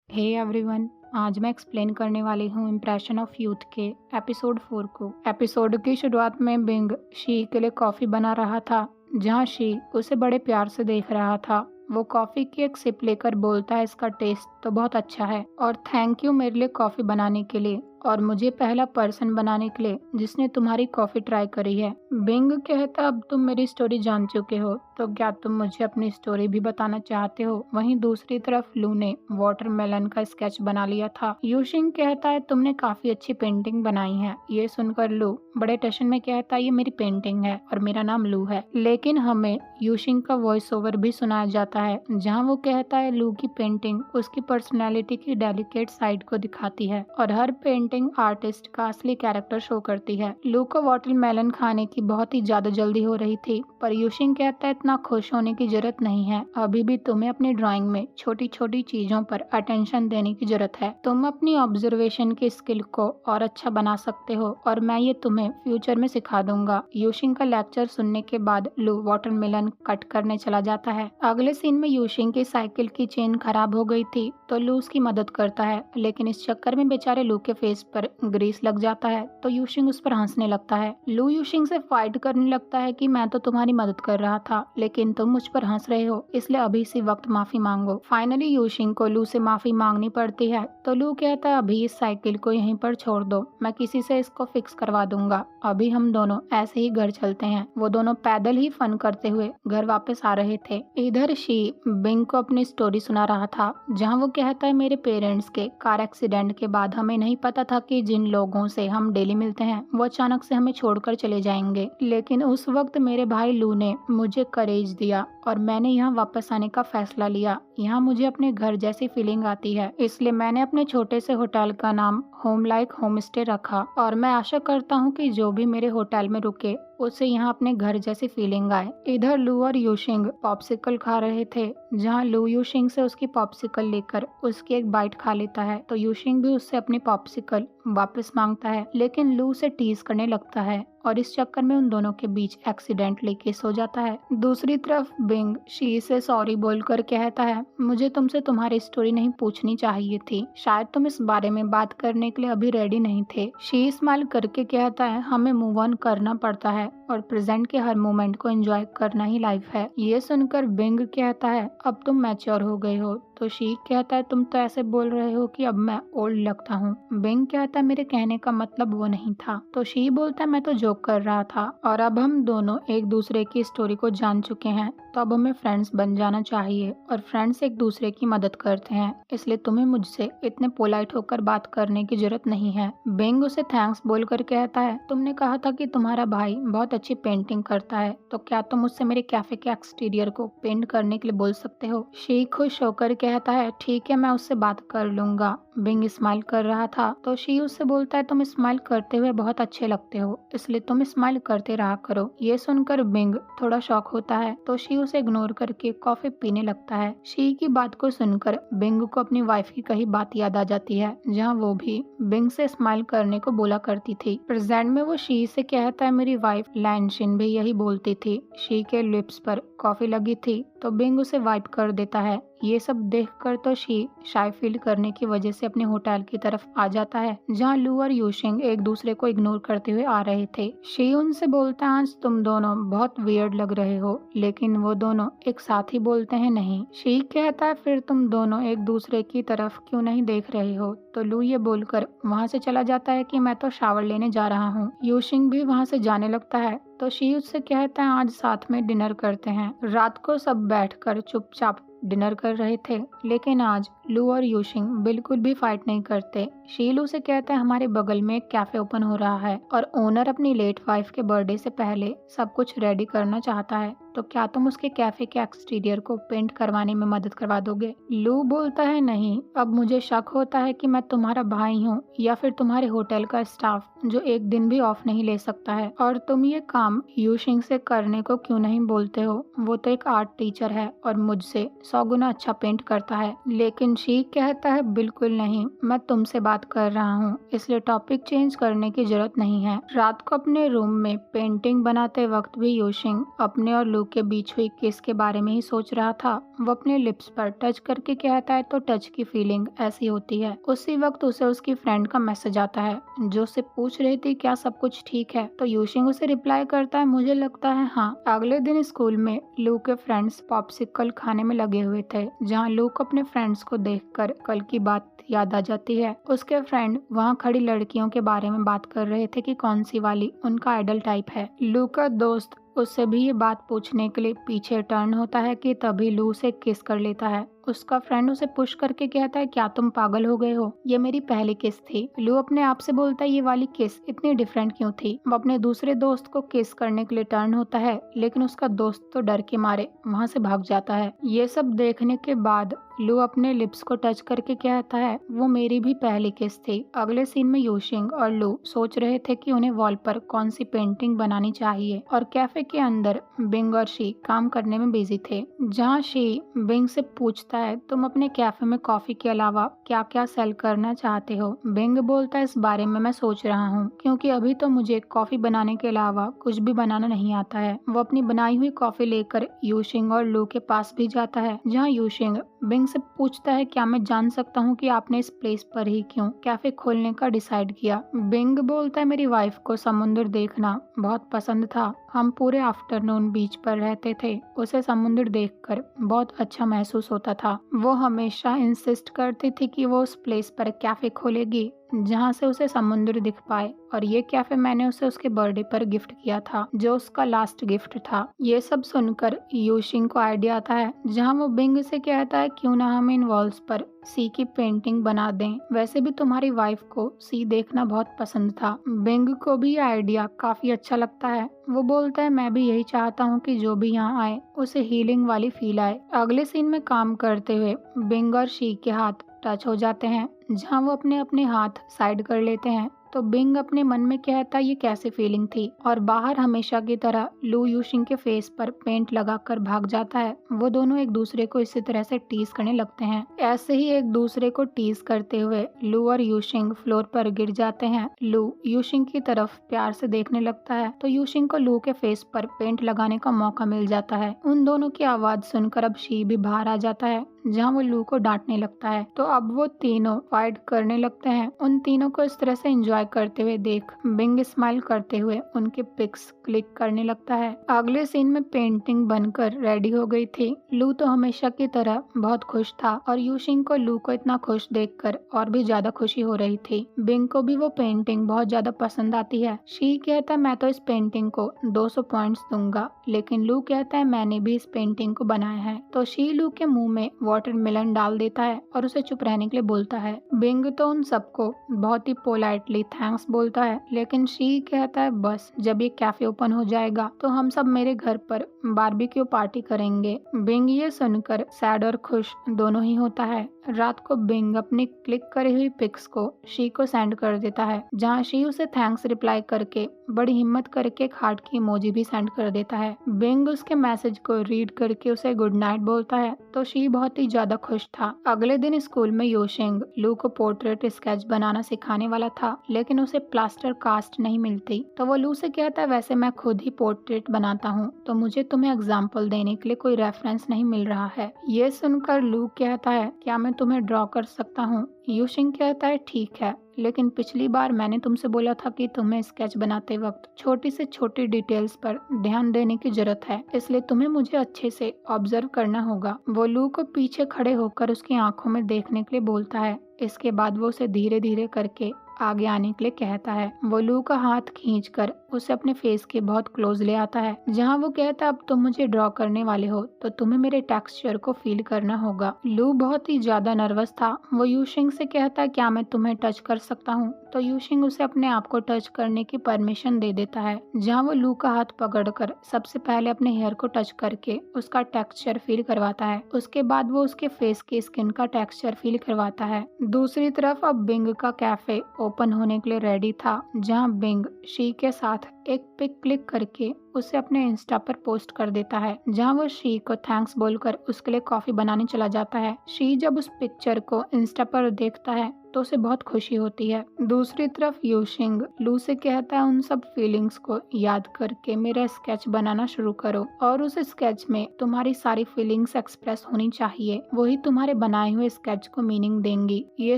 Hey everyone. आज मैं explain करने वाली हूँ इम्प्रेशन ऑफ यूथ के एपिसोड 4 को। एपिसोड की शुरुआत में बिंग शी के लिए कॉफ़ी बना रहा था, जहाँ शी उसे बड़े प्यार से देख रहा था। वो कॉफ़ी की एक सिप लेकर बोलता है, इसका टेस्ट तो बहुत अच्छा है और थैंक यू मेरे लिए कॉफ़ी बनाने के लिए और मुझे पहला पर्सन बनाने के लिए जिसने तुम्हारी कॉफ़ी ट्राई करी है। बिंग कहता, अब तुम मेरी स्टोरी जान चुके हो, तो क्या तुम मुझे अपनी स्टोरी भी बताना चाहते हो? वहीं दूसरी तरफ लू ने वाटरमेलन का स्केच बना लिया था। यूशिंग कहता है, तुमने काफी अच्छी पेंटिंग बनाई है। ये सुनकर लू बड़े टशन में कहता है, ये मेरी पेंटिंग है और मेरा नाम लू है। लेकिन हमें यूशिंग का वॉइस ओवर भी सुनाया जाता है, जहाँ वो कहता है लू की पेंटिंग उसकी पर्सनैलिटी की डेलिकेट साइड को दिखाती है और हर पेंटिंग आर्टिस्ट का असली कैरेक्टर शो करती है। लू को वाटरमेलन खाने की बहुत ही ज्यादा जल्दी हो रही थी, पर यूशिंग कहता है, इतना खुश होने की जरूरत नहीं है। अभी भी तुम्हें अपनी ड्राइंग में छोटी छोटी चीजों पर अटेंशन देने की जरूरत है। तुम अपनी ऑब्जर्वेशन की स्किल को और अच्छा बना सकते हो और मैं ये तुम्हें फ्यूचर में सिखा दूंगा। यूशिंग का लेक्चर सुनने के बाद लू वाटरमेलन कट करने चला जाता है। अगले सीन में यूशिंग की साइकिल की चेन खराब हो गई थी, तो लू उसकी मदद करता है, लेकिन इस चक्कर में बेचारे लू के फेस पर ग्रीस लग जाता है, तो यूशिंग उस पर हंसने लगता है। लू यूशिंग से फाइट करने लगता है कि मैं तो तुम्हारी मदद कर रहा था, लेकिन तुम मुझ पर हंस रहे हो, इसलिए अभी इसी वक्त माफी मांगो। फाइनली यूशिंग को लू से माफी मांगनी पड़ती है, तो लू कहता है, अभी इस साइकिल को यहीं पर छोड़ दो, मैं किसी से इसको फिक्स करवा दूंगा। अभी हम दोनों ऐसे ही घर चलते हैं। वो दोनों पैदल ही फन करते हुए घर वापस आ रहे थे। इधर शी बिंग को अपनी स्टोरी सुना रहा था, जहाँ वो कहता है, मेरे पेरेंट्स के कार एक्सीडेंट के बाद हमें नहीं पता था कि जिन लोगों से हम डेली मिलते हैं वो अचानक से हमें छोड़कर चले जाएंगे, लेकिन उस वक्त मेरे भाई लू ने मुझे करेज दिया और मैंने यहाँ वापस आने का फैसला लिया। यहाँ मुझे अपने घर जैसी फीलिंग आती है, इसलिए मैंने अपने छोटे से होटल का नाम होम लाइक होम स्टे रखा और मैं आशा करता हूँ कि जो भी मेरे होटल में रुके उसे यहाँ अपने घर जैसी फीलिंग आए। इधर लू और यूशिंग पॉप्सिकल खा रहे थे, जहाँ लू यूशिंग से उसकी पॉप्सिकल लेकर उसकी एक बाइट खा लेता है, तो यूशिंग भी उससे अपनी पॉप्सिकल वापस मांगता है, लेकिन लू से टीज करने लगता है और इस चक्कर में उन दोनों के बीच एक्सीडेंटली किस हो जाता है। दूसरी तरफ बिंग शी से सॉरी बोलकर कहता है, मुझे तुमसे तुम्हारी स्टोरी नहीं पूछनी चाहिए थी, शायद तुम इस बारे में बात करने के लिए अभी रेडी नहीं थे। शी स्माइल करके कहता है, हमें मूव ऑन करना पड़ता है और प्रेजेंट के हर मोमेंट को एंजॉय करना ही लाइफ है। ये सुनकर बिंग कहता है, अब तुम मैच्योर हो गए हो, तो शी कहता है, तुम तो ऐसे बोल रहे हो कि अब मैं ओल्ड लगता हूँ। बिंग कहता है, मेरे कहने का मतलब वो नहीं था। तो शी बोलता है, मैं तो जोक कर रहा था और अब हम दोनों एक दूसरे की स्टोरी को जान चुके हैं, तो अब हमें फ्रेंड्स बन जाना चाहिए और फ्रेंड्स एक दूसरे की मदद करते हैं, इसलिए तुम्हें मुझसे इतने पोलाइट होकर बात करने की जरूरत नहीं है। बिंग उसे थैंक्स बोलकर कहता है, तुमने कहा था कि तुम्हारा भाई बहुत अच्छी पेंटिंग करता है, तो क्या तुम उससे मेरे कैफे के एक्सटीरियर को पेंट करने के लिए बोल सकते हो? शी खुश होकर कहता है, ठीक है, मैं उससे बात कर लूंगा। बिंग स्माइल कर रहा था, तो शी उससे बोलता है, तुम स्माइल करते हुए बहुत अच्छे लगते हो, इसलिए तुम स्माइल करते रहा करो। ये सुनकर बिंग थोड़ा शॉक होता है, तो शी उसे इग्नोर करके कॉफी पीने लगता है। शी की बात को सुनकर बिंग को अपनी वाइफ की कही बात याद आ जाती है, जहाँ वो भी बिंग से स्माइल करने को बोला करती थी। प्रेजेंट में वो शी से कहता है, मेरी वाइफ लैनशिन भी यही बोलती थी। शी के लिप्स पर कॉफी लगी थी, तो बिंग उसे वाइप कर देता है। ये सब देखकर तो शी शाय फील करने की वजह से अपने होटल की तरफ आ जाता है, जहाँ लू और यूशिंग एक दूसरे को इग्नोर करते हुए आ रहे थे। शी उनसे बोलता है, आज तुम दोनों बहुत वियर्ड लग रहे हो, लेकिन वो दोनों एक साथ ही बोलते हैं, नहीं। शी कहता है, फिर तुम दोनों एक दूसरे की तरफ क्यों नहीं देख रहे हो? तो लू ये बोलकर वहाँ से चला जाता है कि मैं तो शावर लेने जा रहा हूँ। यूशिंग भी वहाँ से जाने लगता है, तो शी उससे कहता है, आज साथ में डिनर करते हैं। रात को सब बैठकर चुपचाप डिनर कर रहे थे, लेकिन आज लू और यूशिंग बिल्कुल भी फाइट नहीं करते। शी लू से कहता है, हमारे बगल में एक कैफे ओपन हो रहा है और ओनर अपनी लेट वाइफ के बर्थडे से पहले सब कुछ रेडी करना चाहता है, तो क्या तुम उसके कैफे के एक्सटीरियर को पेंट करवाने में मदद करवा दोगे? लू बोलता है, नहीं, अब मुझे शक होता है कि मैं तुम्हारा भाई हूँ या फिर तुम्हारे होटल का स्टाफ जो एक दिन भी ऑफ नहीं ले सकता है, और तुम ये काम यूशिंग से करने को क्यों नहीं बोलते हो? वो तो एक आर्ट टीचर है और मुझसे 100 गुना अच्छा पेंट करता है। लेकिन शी कहता है, बिल्कुल नहीं, मैं तुमसे बात बात कर रहा हूँ, इसलिए टॉपिक चेंज करने की जरूरत नहीं है। रात को अपने रूम में पेंटिंग बनाते वक्त भी यूशिंग अपने और लू के बीच हुई किस के बारे में ही सोच रहा था। वो अपने लिप्स पर टच करके कहता है तो टच की फीलिंग ऐसी होती है। उसी वक्त उसे उसकी फ्रेंड का मैसेज आता है जो उसे पूछ रही थी क्या सब कुछ ठीक है। तो यूशिंग उसे रिप्लाई करता है मुझे लगता है हाँ। अगले दिन स्कूल में लू के फ्रेंड्स पॉप्सिकल खाने में लगे हुए थे, जहाँ लू को अपने फ्रेंड्स को देखकर कल की बात याद आ जाती है। उसके फ्रेंड वहाँ खड़ी लड़कियों के बारे में बात कर रहे थे कि कौन सी वाली उनका आइडल टाइप है। लू का दोस्त उससे भी ये बात पूछने के लिए पीछे टर्न होता है कि तभी लू से किस कर लेता है। उसका फ्रेंड उसे पुश करके कहता है क्या तुम पागल हो गए हो, ये मेरी पहली किस थी। लू अपने आप से बोलता है ये वाली किस इतनी डिफरेंट क्यों थी। वो अपने दूसरे दोस्त को किस करने के लिए टर्न होता है, लेकिन उसका दोस्त तो डर के मारे वहाँ से भाग जाता है। ये सब देखने के बाद लू अपने लिप्स को टच करके कहता है वो मेरी भी पहली किस थी। अगले सीन में यूशिंग और लू सोच रहे थे कि उन्हें वॉल पर कौन सी पेंटिंग बनानी चाहिए और कैफे के अंदर बिंग और शी काम करने में बिजी थे, जहाँ शी बिंग से पूछता है तुम अपने कैफे में कॉफी के अलावा क्या क्या सेल करना चाहते हो। बिंग बोलता है इस बारे में मैं सोच रहा हूँ क्योंकि अभी तो मुझे कॉफी बनाने के अलावा कुछ भी बनाना नहीं आता है। वो अपनी बनाई हुई कॉफी लेकर यूशिंग और लू के पास भी जाता है, जहाँ यूशिंग बिंग से पूछता है क्या मैं जान सकता हूँ कि आपने इस प्लेस पर ही क्यों कैफे खोलने का डिसाइड किया। बिंग बोलता है मेरी वाइफ को समुद्र देखना बहुत पसंद था, हम पूरे आफ्टरनून बीच पर रहते थे, उसे समुद्र देखकर बहुत अच्छा महसूस होता था। वो हमेशा इंसिस्ट करती थी कि वो उस प्लेस पर कैफे खोलेगी जहाँ से उसे समुद्र दिख पाए, और ये कैफे मैंने उसे उसके बर्थडे पर गिफ्ट किया था जो उसका लास्ट गिफ्ट था। ये सब सुनकर यूशिंग को आइडिया आता है, जहाँ वो बिंग से कहता है क्यों ना हम इन वॉल्स पर सी की पेंटिंग बना दें, वैसे भी तुम्हारी वाइफ को सी देखना बहुत पसंद था। बिंग को भी ये आइडिया काफी अच्छा लगता है। वो बोलता है मैं भी यही चाहता हूँ कि जो भी यहाँ आए उसे हीलिंग वाली फील आए। अगले सीन में काम करते हुए बिंग और शी के हाथ टच हो जाते हैं, जहाँ वो अपने अपने हाथ साइड कर लेते हैं। तो बिंग अपने मन में कहता ये कैसी फीलिंग थी, और बाहर हमेशा की तरह लू यूशिंग के फेस पर पेंट लगाकर भाग जाता है। वो दोनों एक दूसरे को इसी तरह से टीज करने लगते हैं। ऐसे ही एक दूसरे को टीज करते हुए लू और यूशिंग फ्लोर पर गिर जाते हैं। लू यूशिंग की तरफ प्यार से देखने लगता है तो यूशिंग को लू के फेस पर पेंट लगाने का मौका मिल जाता है। उन दोनों की आवाज सुनकर अब शी भी बाहर आ जाता है, जहाँ वो लू को डांटने लगता है। तो अब वो तीनों फाइट करने लगते हैं। उन तीनों को इस तरह से एंजॉय करते हुए देख बिंग स्माइल करते हुए उनके पिक्स क्लिक करने लगता है। अगले सीन में पेंटिंग बनकर रेडी हो गई थी। लू तो हमेशा की तरह बहुत खुश था और यूशिंग को लू को इतना खुश देखकर और भी ज्यादा खुशी हो रही थी। बिंग को भी वो पेंटिंग बहुत ज्यादा पसंद आती है। शी कहता है मैं तो इस पेंटिंग को 200 पॉइंट्स दूंगा, लेकिन लू कहता है मैंने भी इस पेंटिंग को बनाया है। तो शी लू के मुंह में वाटरमेलन डाल देता है और उसे चुप रहने के लिए बोलता है। बिंग तो उन सबको बहुत ही पोलाइटली थैंक्स बोलता है, लेकिन शी कहता है बस जब ये कैफे ओपन हो जाएगा तो हम सब मेरे घर पर बारबेक्यू पार्टी करेंगे। बिंग ये सुनकर सैड और खुश दोनों ही होता है। रात को बिंग अपनी क्लिक करी हुई पिक्स को शी को सेंड कर देता है, जहाँ शी उसे थैंक्स रिप्लाई करके बड़ी हिम्मत करके एक हार्ट की इमोजी भी सेंड कर देता है। बिंग उसके मैसेज को रीड करके उसे गुड नाइट बोलता है तो शी बहुत ही ज्यादा खुश था। अगले दिन स्कूल में यूशिंग लू को पोर्ट्रेट स्केच बनाना सिखाने वाला था, लेकिन उसे प्लास्टर कास्ट नहीं मिलती। तो वो लू से कहता है वैसे मैं खुद ही पोर्ट्रेट बनाता हूँ, तो मुझे तुम्हें एग्जाम्पल देने के लिए कोई रेफरेंस नहीं मिल रहा है। ये सुनकर लू कहता है क्या मैं तुम्हें ड्रॉ कर सकता हूँ। यूशिंग कहता है ठीक है, लेकिन पिछली बार मैंने तुमसे बोला था कि तुम्हें स्केच बनाते वक्त छोटी से छोटी डिटेल्स पर ध्यान देने की जरूरत है, इसलिए तुम्हें मुझे अच्छे से ऑब्जर्व करना होगा। वो लू को पीछे खड़े होकर उसकी आंखों में देखने के लिए बोलता है। इसके बाद वो उसे धीरे धीरे करके आगे आने के लिए कहता है। वो लू का हाथ खींचकर उसे अपने फेस के बहुत क्लोज ले आता है, जहाँ वो कहता है अब तुम मुझे ड्रॉ करने वाले हो तो तुम्हें मेरे टेक्सचर को फील करना होगा। लू बहुत ही ज्यादा नर्वस था। वो यूशिंग से कहता है क्या मैं तुम्हें टच कर सकता हूँ। तो यूशिंग उसे अपने आप को टच करने की परमिशन दे देता है, जहाँ वो लू का हाथ पकड़कर सबसे पहले अपने हेयर को टच करके उसका टेक्सचर फील करवाता है। उसके बाद वो उसके फेस की स्किन का टेक्सचर फील करवाता है। दूसरी तरफ अब बिंग का कैफे ओपन होने के लिए रेडी था, जहाँ बिंग शी के साथ एक पिक क्लिक करके उसे अपने इंस्टा पर पोस्ट कर देता है, जहां वो शी को थैंक्स बोलकर उसके लिए कॉफी बनाने चला जाता है। शी जब उस पिक्चर को इंस्टा पर देखता है तो उसे बहुत खुशी होती है। दूसरी तरफ यूशिंग लू से कहता है उन सब फीलिंग्स को याद करके मेरा स्केच बनाना शुरू करो और उस स्केच में तुम्हारी सारी फीलिंग्स एक्सप्रेस होनी चाहिए, वही तुम्हारे बनाए हुए स्केच को मीनिंग देंगी। ये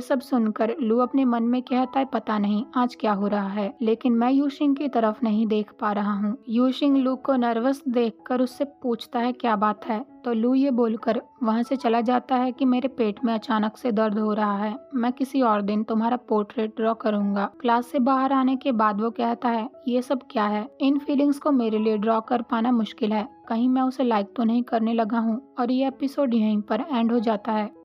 सब सुनकर लू अपने मन में कहता है पता नहीं आज क्या हो रहा है, लेकिन मैं यूशिंग की तरफ नहीं देख पा रहा हूँ। यूशिंग लू को नर्वस देखकर उससे पूछता है क्या बात है, तो लू ये बोलकर वहां से चला जाता है कि मेरे पेट में अचानक से दर्द हो रहा है, मैं किसी और दिन तुम्हारा पोर्ट्रेट ड्रॉ करूंगा। क्लास से बाहर आने के बाद वो कहता है ये सब क्या है, इन फीलिंग्स को मेरे लिए ड्रॉ कर पाना मुश्किल है, कहीं मैं उसे लाइक तो नहीं करने लगा हूँ। और ये एपिसोड यहीं पर एंड हो जाता है।